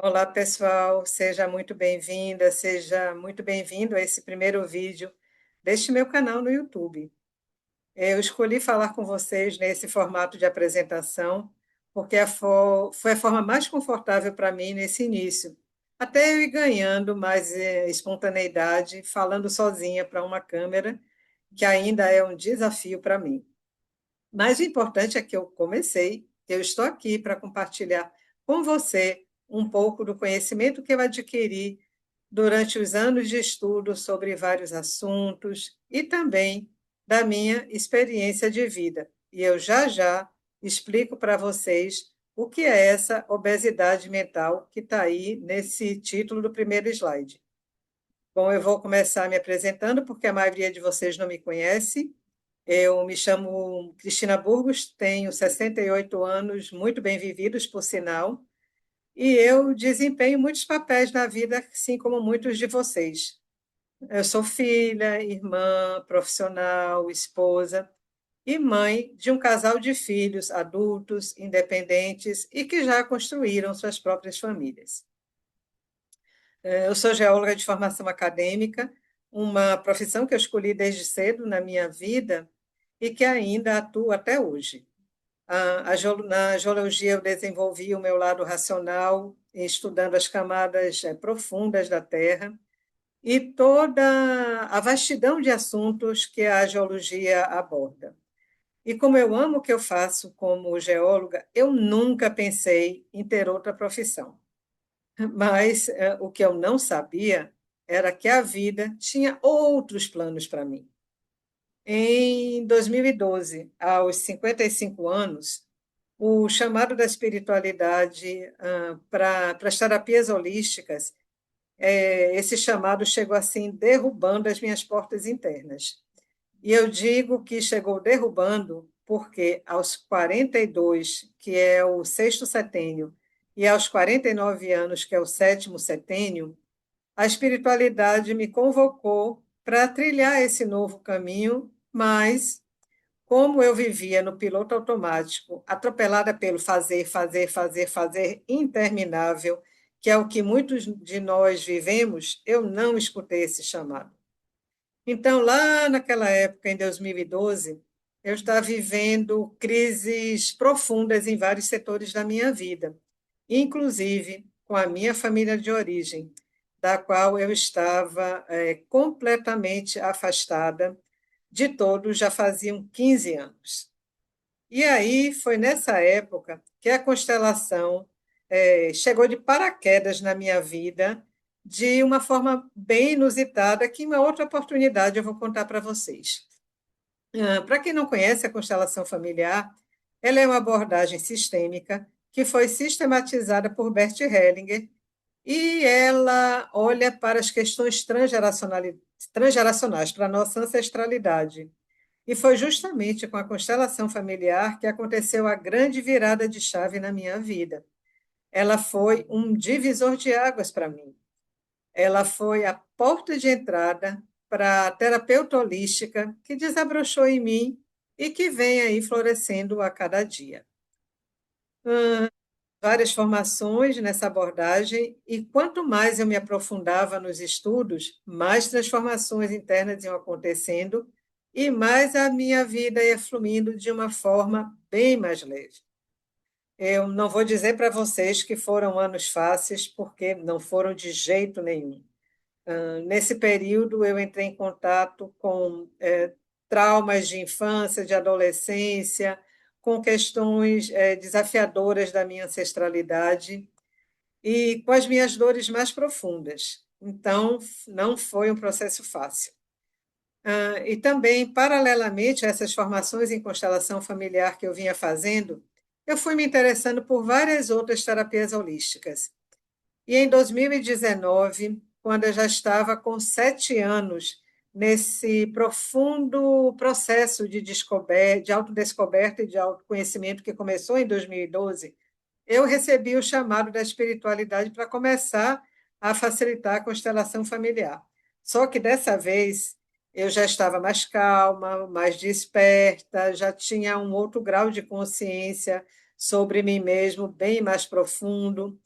Olá, pessoal, seja muito bem-vinda, seja muito bem-vindo a esse primeiro vídeo deste meu canal no YouTube. Eu escolhi falar com vocês nesse formato de apresentação porque foi a forma mais confortável para mim nesse início, até eu ir ganhando mais espontaneidade, falando sozinha para uma câmera, que ainda é um desafio para mim. Mas o importante é que eu comecei, eu estou aqui para compartilhar com você um pouco do conhecimento que eu adquiri durante os anos de estudo sobre vários assuntos e também da minha experiência de vida. E eu já já explico para vocês o que é essa obesidade mental que está aí nesse título do primeiro slide. Bom, eu vou começar me apresentando porque a maioria de vocês não me conhece. Eu me chamo Cristina Burgos, tenho 68 anos, muito bem vividos, por sinal, e eu desempenho muitos papéis na vida, assim como muitos de vocês. Eu sou filha, irmã, profissional, esposa e mãe de um casal de filhos adultos, independentes e que já construíram suas próprias famílias. Eu sou geóloga de formação acadêmica, uma profissão que eu escolhi desde cedo na minha vida e que ainda atuo até hoje. Na geologia, eu desenvolvi o meu lado racional, estudando as camadas profundas da Terra e toda a vastidão de assuntos que a geologia aborda. E como eu amo o que eu faço como geóloga, eu nunca pensei em ter outra profissão. Mas o que eu não sabia era que a vida tinha outros planos para mim. Em 2012, aos 55 anos, o chamado da espiritualidade para as terapias holísticas, esse chamado chegou assim, derrubando as minhas portas internas. E eu digo que chegou derrubando porque aos 42, que é o sexto setênio, e aos 49 anos, que é o sétimo setênio, a espiritualidade me convocou para trilhar esse novo caminho, mas como eu vivia no piloto automático, atropelada pelo fazer, fazer, fazer, fazer interminável, que é o que muitos de nós vivemos, eu não escutei esse chamado. Então, lá naquela época, em 2012, eu estava vivendo crises profundas em vários setores da minha vida, inclusive com a minha família de origem, da qual eu estava completamente afastada de todos, já faziam 15 anos. E aí foi nessa época que a constelação chegou de paraquedas na minha vida, de uma forma bem inusitada, que em uma outra oportunidade eu vou contar para vocês. Para quem não conhece a constelação familiar, ela é uma abordagem sistêmica que foi sistematizada por Bert Hellinger e ela olha para as questões transgeracionais, para a nossa ancestralidade. E foi justamente com a constelação familiar que aconteceu a grande virada de chave na minha vida. Ela foi um divisor de águas para mim. Ela foi a porta de entrada para a terapeuta holística que desabrochou em mim e que vem aí florescendo a cada dia. Várias formações nessa abordagem, e quanto mais eu me aprofundava nos estudos, mais transformações internas iam acontecendo e mais a minha vida ia fluindo de uma forma bem mais leve. Eu não vou dizer para vocês que foram anos fáceis, porque não foram de jeito nenhum. Nesse período, eu entrei em contato com traumas de infância, de adolescência, com questões desafiadoras da minha ancestralidade e com as minhas dores mais profundas. Então, não foi um processo fácil. E também, paralelamente a essas formações em constelação familiar que eu vinha fazendo, eu fui me interessando por várias outras terapias holísticas. E em 2019, quando eu já estava com 7 anos nesse profundo processo de descoberta, de autodescoberta e de autoconhecimento que começou em 2012, eu recebi o chamado da espiritualidade para começar a facilitar a constelação familiar. Só que dessa vez eu já estava mais calma, mais desperta, já tinha um outro grau de consciência sobre mim mesmo, bem mais profundo.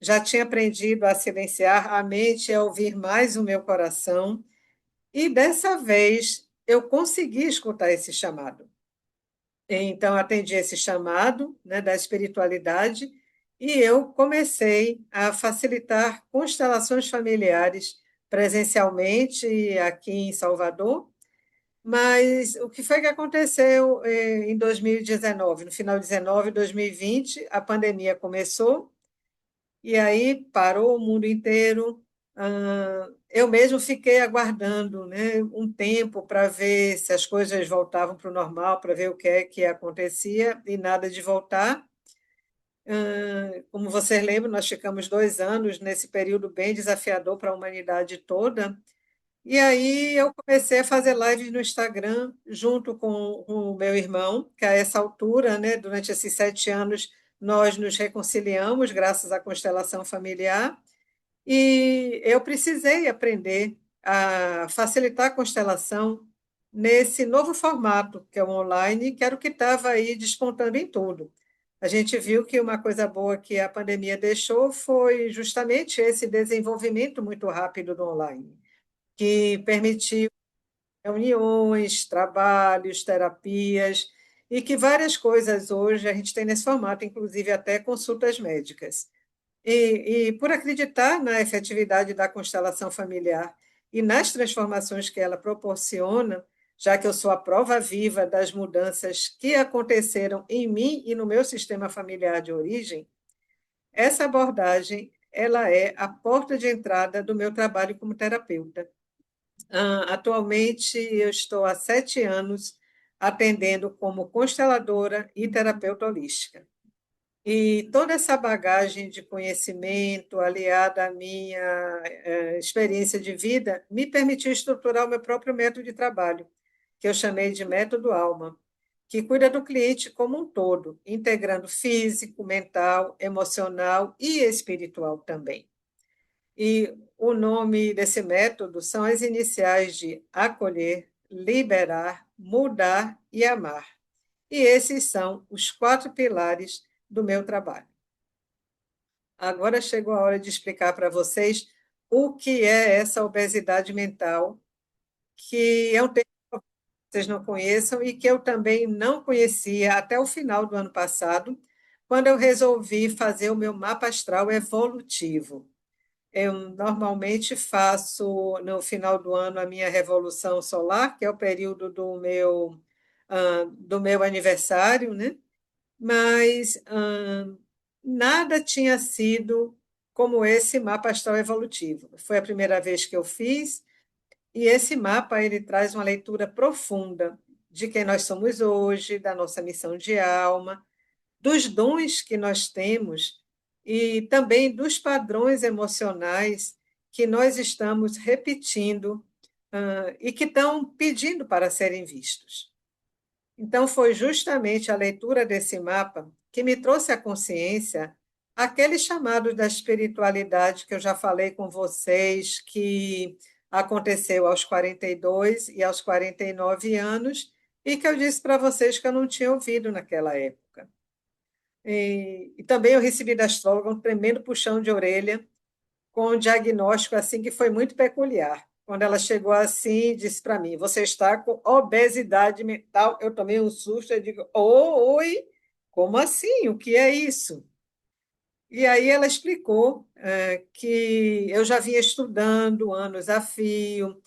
já tinha aprendido a silenciar a mente e a ouvir mais o meu coração, e dessa vez eu consegui escutar esse chamado. Então, atendi esse chamado, né, da espiritualidade e eu comecei a facilitar constelações familiares presencialmente aqui em Salvador. Mas o que foi que aconteceu em 2019? No final de 19, 2020, a pandemia começou e aí parou o mundo inteiro. Eu mesmo fiquei aguardando, né, um tempo para ver se as coisas voltavam para o normal, para ver o que é que acontecia, e nada de voltar. Como vocês lembram, nós ficamos 2 anos nesse período bem desafiador para a humanidade toda. E aí eu comecei a fazer lives no Instagram junto com o meu irmão, que a essa altura, né, durante esses 7 anos, nós nos reconciliamos graças à constelação familiar. E eu precisei aprender a facilitar a constelação nesse novo formato, que é o online, que era o que estava aí despontando em tudo. A gente viu que uma coisa boa que a pandemia deixou foi justamente esse desenvolvimento muito rápido do online, que permitiu reuniões, trabalhos, terapias, e que várias coisas hoje a gente tem nesse formato, inclusive até consultas médicas. E por acreditar na efetividade da constelação familiar e nas transformações que ela proporciona, já que eu sou a prova viva das mudanças que aconteceram em mim e no meu sistema familiar de origem, essa abordagem ela é a porta de entrada do meu trabalho como terapeuta. Atualmente, eu estou há 7 anos atendendo como consteladora e terapeuta holística. E toda essa bagagem de conhecimento, aliada à minha experiência de vida, me permitiu estruturar o meu próprio método de trabalho, que eu chamei de Método Alma, que cuida do cliente como um todo, integrando físico, mental, emocional e espiritual também. E o nome desse método são as iniciais de acolher, liberar, mudar e amar. E esses são os 4 pilares do meu trabalho. Agora chegou a hora de explicar para vocês o que é essa obesidade mental, que é um termo que vocês não conheçam e que eu também não conhecia até o final do ano passado, quando eu resolvi fazer o meu mapa astral evolutivo. Eu normalmente faço no final do ano a minha revolução solar, que é o período do meu aniversário, né? Mas nada tinha sido como esse mapa astral evolutivo. Foi a primeira vez que eu fiz, e esse mapa ele traz uma leitura profunda de quem nós somos hoje, da nossa missão de alma, dos dons que nós temos e também dos padrões emocionais que nós estamos repetindo, e que estão pedindo para serem vistos. Então, foi justamente a leitura desse mapa que me trouxe à consciência aquele chamado da espiritualidade que eu já falei com vocês, que aconteceu aos 42 e aos 49 anos, e que eu disse para vocês que eu não tinha ouvido naquela época. E também eu recebi da astróloga um tremendo puxão de orelha, com um diagnóstico assim que foi muito peculiar. Quando ela chegou assim, disse para mim: Você está com obesidade mental. Eu tomei um susto, eu digo: Oi, como assim? O que é isso? E aí ela explicou que eu já vinha estudando anos a fio,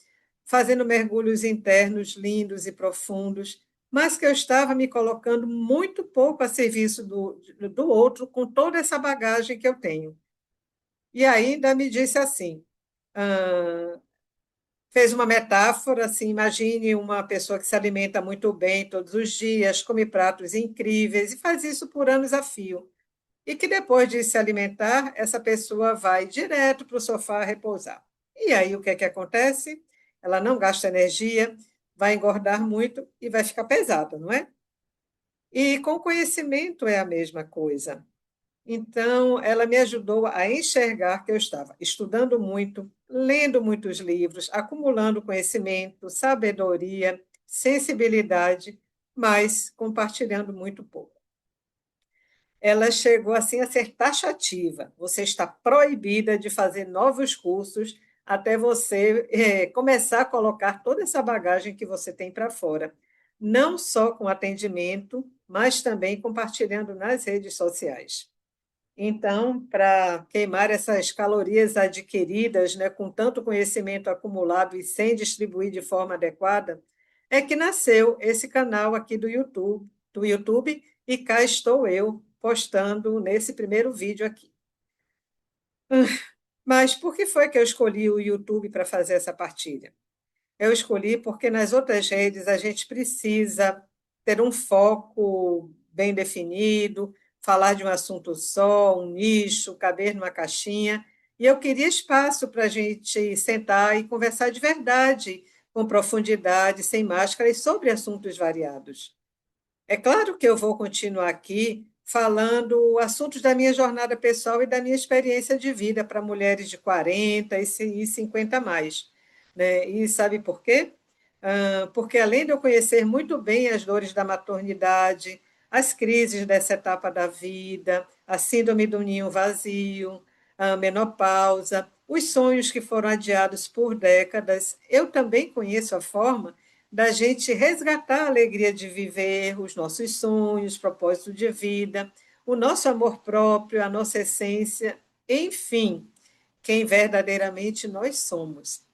fazendo mergulhos internos lindos e profundos, mas que eu estava me colocando muito pouco a serviço do outro com toda essa bagagem que eu tenho. E ainda me disse assim, ah, fez uma metáfora, assim, imagine uma pessoa que se alimenta muito bem todos os dias, come pratos incríveis e faz isso por anos a fio. E que depois de se alimentar, essa pessoa vai direto para o sofá repousar. E aí o que é que acontece? Ela não gasta energia, vai engordar muito e vai ficar pesada, não é? E com conhecimento é a mesma coisa. Então, ela me ajudou a enxergar que eu estava estudando muito, lendo muitos livros, acumulando conhecimento, sabedoria, sensibilidade, mas compartilhando muito pouco. ela chegou assim a ser taxativa. Você está proibida de fazer novos cursos até você começar a colocar toda essa bagagem que você tem para fora, não só com atendimento, mas também compartilhando nas redes sociais. Então, para queimar essas calorias adquiridas, né, com tanto conhecimento acumulado e sem distribuir de forma adequada, é que nasceu esse canal aqui do YouTube, e cá estou eu postando nesse primeiro vídeo aqui. Mas por que foi que eu escolhi o YouTube para fazer essa partilha? Eu escolhi porque nas outras redes a gente precisa ter um foco bem definido, falar de um assunto só, um nicho, caber numa caixinha. E eu queria espaço para a gente sentar e conversar de verdade, com profundidade, sem máscaras, sobre assuntos variados. É claro que eu vou continuar aqui falando assuntos da minha jornada pessoal e da minha experiência de vida para mulheres de 40 e 50 a mais, né? E sabe por quê? Porque além de eu conhecer muito bem as dores da maternidade, as crises dessa etapa da vida, a síndrome do ninho vazio, a menopausa, os sonhos que foram adiados por décadas, eu também conheço a forma da gente resgatar a alegria de viver, os nossos sonhos, propósito de vida, o nosso amor próprio, a nossa essência, enfim, quem verdadeiramente nós somos.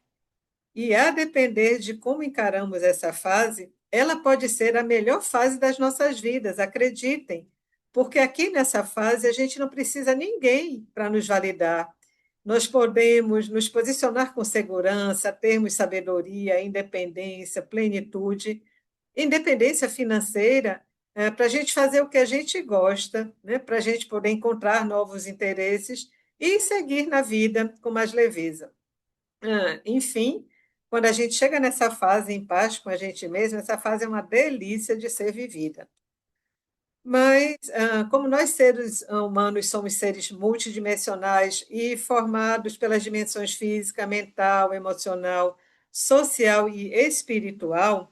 E a depender de como encaramos essa fase, ela pode ser a melhor fase das nossas vidas, acreditem, porque aqui nessa fase a gente não precisa ninguém para nos validar. Nós podemos nos posicionar com segurança, termos sabedoria, independência, plenitude, independência financeira, para a gente fazer o que a gente gosta, né? Para a gente poder encontrar novos interesses e seguir na vida com mais leveza. Enfim, quando a gente chega nessa fase em paz com a gente mesmo, essa fase é uma delícia de ser vivida. Mas, como nós seres humanos somos seres multidimensionais e formados pelas dimensões física, mental, emocional, social e espiritual,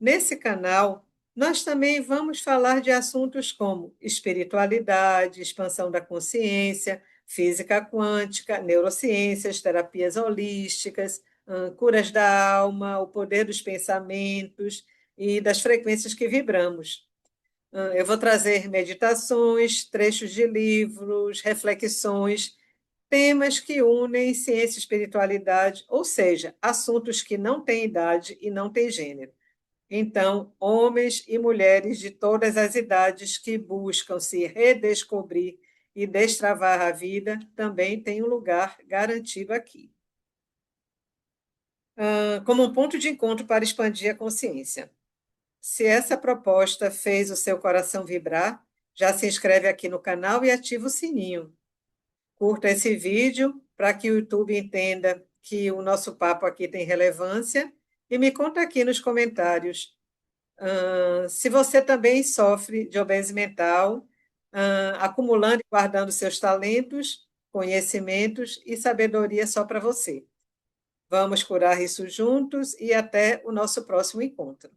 nesse canal nós também vamos falar de assuntos como espiritualidade, expansão da consciência, física quântica, neurociências, terapias holísticas, curas da alma, o poder dos pensamentos e das frequências que vibramos. Eu vou trazer meditações, trechos de livros, reflexões, temas que unem ciência e espiritualidade, ou seja, assuntos que não têm idade e não têm gênero. Então, homens e mulheres de todas as idades que buscam se redescobrir e destravar a vida também têm um lugar garantido aqui, como um ponto de encontro para expandir a consciência. Se essa proposta fez o seu coração vibrar, já se inscreve aqui no canal e ativa o sininho. Curta esse vídeo para que o YouTube entenda que o nosso papo aqui tem relevância e me conta aqui nos comentários se você também sofre de obese mental, acumulando e guardando seus talentos, conhecimentos e sabedoria só para você. Vamos curar isso juntos e até o nosso próximo encontro.